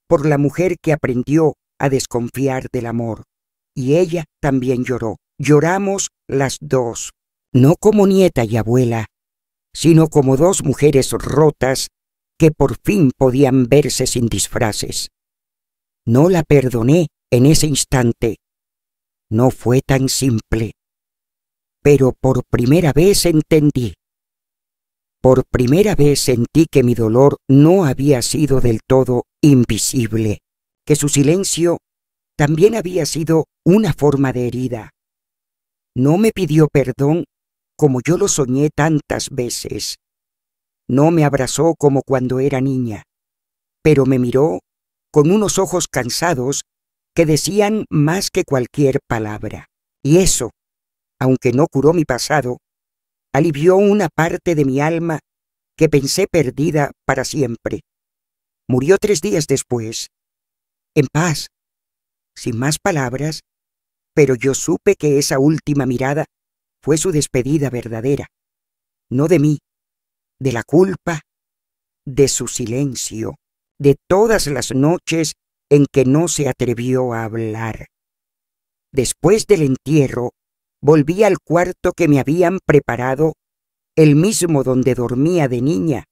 por la mujer que aprendió a desconfiar del amor. Y ella también lloró. Lloramos las dos, no como nieta y abuela, sino como dos mujeres rotas que por fin podían verse sin disfraces. No la perdoné en ese instante. No fue tan simple. Pero por primera vez entendí. Por primera vez sentí que mi dolor no había sido del todo invisible, que su silencio también había sido una forma de herida. No me pidió perdón como yo lo soñé tantas veces. No me abrazó como cuando era niña, pero me miró con unos ojos cansados que decían más que cualquier palabra. Y eso, aunque no curó mi pasado, alivió una parte de mi alma que pensé perdida para siempre. Murió 3 días después, en paz, sin más palabras, pero yo supe que esa última mirada fue su despedida verdadera, no de mí, de la culpa, de su silencio, de todas las noches en que no se atrevió a hablar. Después del entierro, volví al cuarto que me habían preparado, el mismo donde dormía de niña,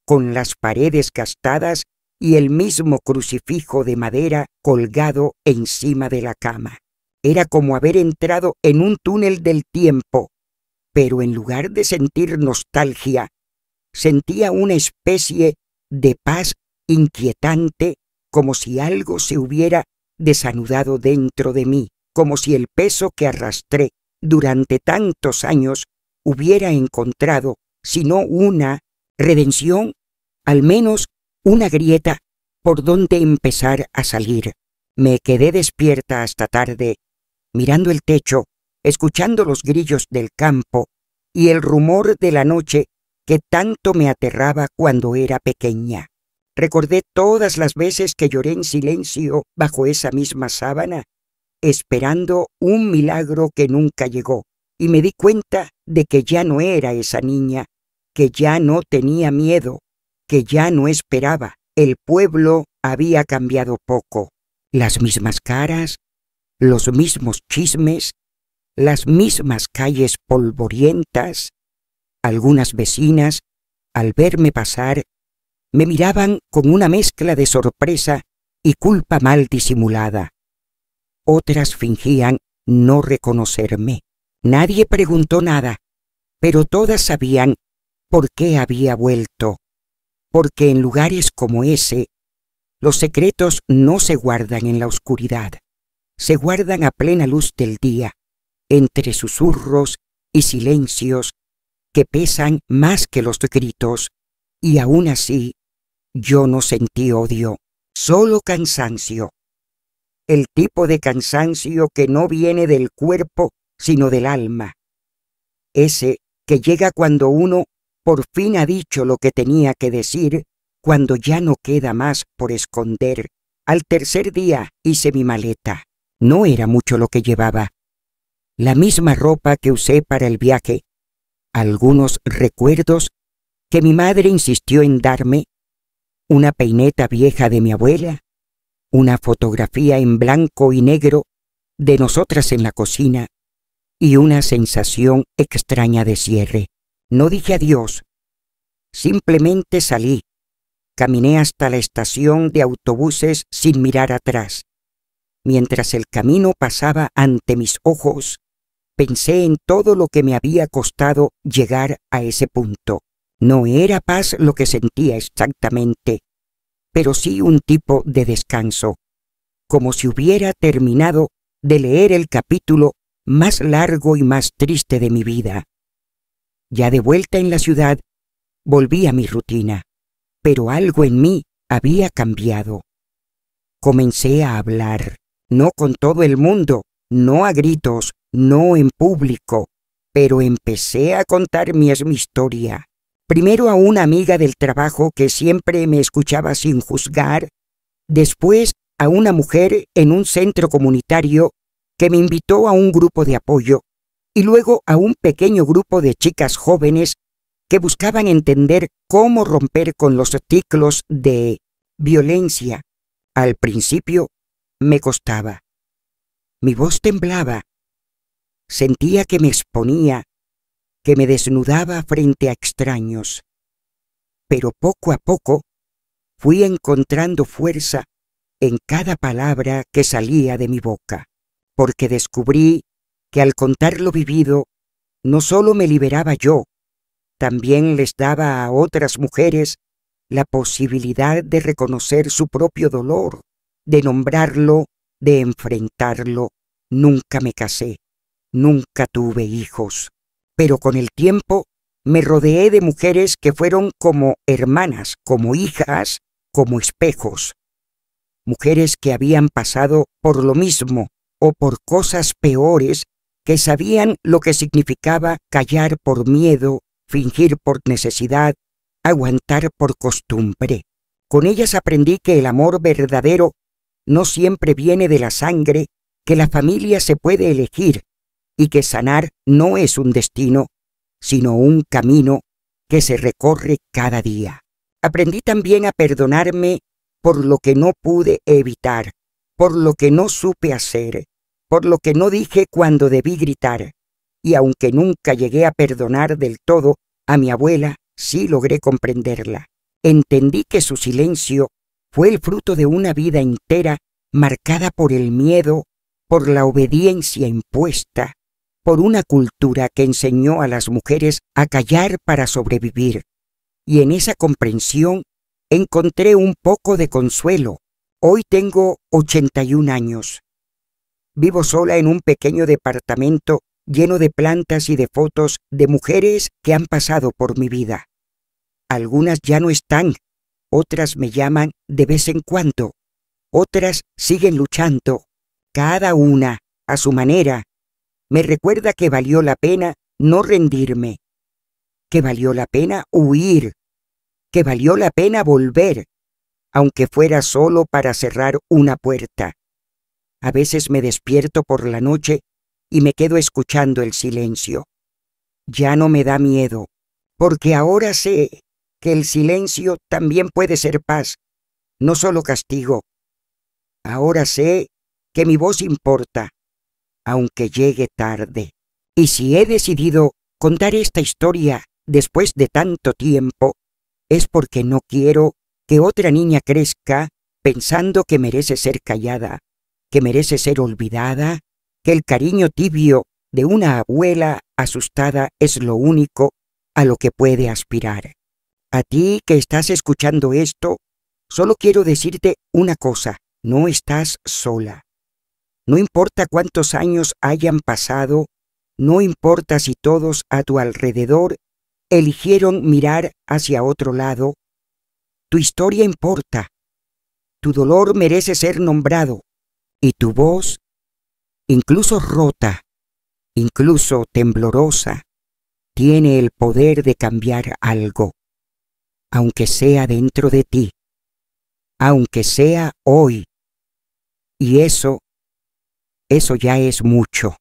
con las paredes gastadas y el mismo crucifijo de madera colgado encima de la cama. Era como haber entrado en un túnel del tiempo, pero en lugar de sentir nostalgia, sentía una especie de paz inquietante, como si algo se hubiera desanudado dentro de mí, como si el peso que arrastré durante tantos años hubiera encontrado, si no una redención, al menos una grieta por dónde empezar a salir. Me quedé despierta hasta tarde, mirando el techo, escuchando los grillos del campo y el rumor de la noche que tanto me aterraba cuando era pequeña. Recordé todas las veces que lloré en silencio bajo esa misma sábana, esperando un milagro que nunca llegó, y me di cuenta de que ya no era esa niña, que ya no tenía miedo, que ya no esperaba. El pueblo había cambiado poco. Las mismas caras, los mismos chismes, las mismas calles polvorientas. Algunas vecinas, al verme pasar, me miraban con una mezcla de sorpresa y culpa mal disimulada. Otras fingían no reconocerme. Nadie preguntó nada, pero todas sabían por qué había vuelto. Porque en lugares como ese, los secretos no se guardan en la oscuridad, se guardan a plena luz del día, entre susurros y silencios que pesan más que los gritos, y aún así yo no sentí odio, solo cansancio. El tipo de cansancio que no viene del cuerpo, sino del alma. Ese que llega cuando uno por fin ha dicho lo que tenía que decir, cuando ya no queda más por esconder. Al tercer día hice mi maleta. No era mucho lo que llevaba. La misma ropa que usé para el viaje, algunos recuerdos que mi madre insistió en darme, una peineta vieja de mi abuela, una fotografía en blanco y negro de nosotras en la cocina y una sensación extraña de cierre. No dije adiós, simplemente salí. Caminé hasta la estación de autobuses sin mirar atrás. Mientras el camino pasaba ante mis ojos, pensé en todo lo que me había costado llegar a ese punto. No era paz lo que sentía exactamente, pero sí un tipo de descanso, como si hubiera terminado de leer el capítulo más largo y más triste de mi vida. Ya de vuelta en la ciudad, volví a mi rutina, pero algo en mí había cambiado. Comencé a hablar, no con todo el mundo, no a gritos, no en público, pero empecé a contar mi historia. Primero a una amiga del trabajo que siempre me escuchaba sin juzgar, después a una mujer en un centro comunitario que me invitó a un grupo de apoyo, y luego a un pequeño grupo de chicas jóvenes que buscaban entender cómo romper con los ciclos de violencia. Al principio me costaba. Mi voz temblaba. Sentía que me exponía, que me desnudaba frente a extraños. Pero poco a poco fui encontrando fuerza en cada palabra que salía de mi boca, porque descubrí que al contar lo vivido, no solo me liberaba yo, también les daba a otras mujeres la posibilidad de reconocer su propio dolor, de nombrarlo, de enfrentarlo. Nunca me casé, nunca tuve hijos, pero con el tiempo me rodeé de mujeres que fueron como hermanas, como hijas, como espejos. Mujeres que habían pasado por lo mismo o por cosas peores, que sabían lo que significaba callar por miedo, fingir por necesidad, aguantar por costumbre. Con ellas aprendí que el amor verdadero no siempre viene de la sangre, que la familia se puede elegir y que sanar no es un destino, sino un camino que se recorre cada día. Aprendí también a perdonarme por lo que no pude evitar, por lo que no supe hacer, por lo que no dije cuando debí gritar. Y aunque nunca llegué a perdonar del todo a mi abuela, sí logré comprenderla. Entendí que su silencio fue el fruto de una vida entera marcada por el miedo, por la obediencia impuesta, por una cultura que enseñó a las mujeres a callar para sobrevivir. Y en esa comprensión encontré un poco de consuelo. Hoy tengo 81 años. Vivo sola en un pequeño departamento lleno de plantas y de fotos de mujeres que han pasado por mi vida. Algunas ya no están, otras me llaman de vez en cuando, otras siguen luchando, cada una a su manera. Me recuerda que valió la pena no rendirme, que valió la pena huir, que valió la pena volver, aunque fuera solo para cerrar una puerta. A veces me despierto por la noche y me quedo escuchando el silencio. Ya no me da miedo, porque ahora sé que el silencio también puede ser paz, no solo castigo. Ahora sé que mi voz importa, aunque llegue tarde. Y si he decidido contar esta historia después de tanto tiempo, es porque no quiero que otra niña crezca pensando que merece ser callada, que merece ser olvidada, que el cariño tibio de una abuela asustada es lo único a lo que puede aspirar. A ti que estás escuchando esto, solo quiero decirte una cosa: no estás sola. No importa cuántos años hayan pasado, no importa si todos a tu alrededor eligieron mirar hacia otro lado, tu historia importa, tu dolor merece ser nombrado, y tu voz, incluso rota, incluso temblorosa, tiene el poder de cambiar algo, aunque sea dentro de ti, aunque sea hoy. Y eso ya es mucho.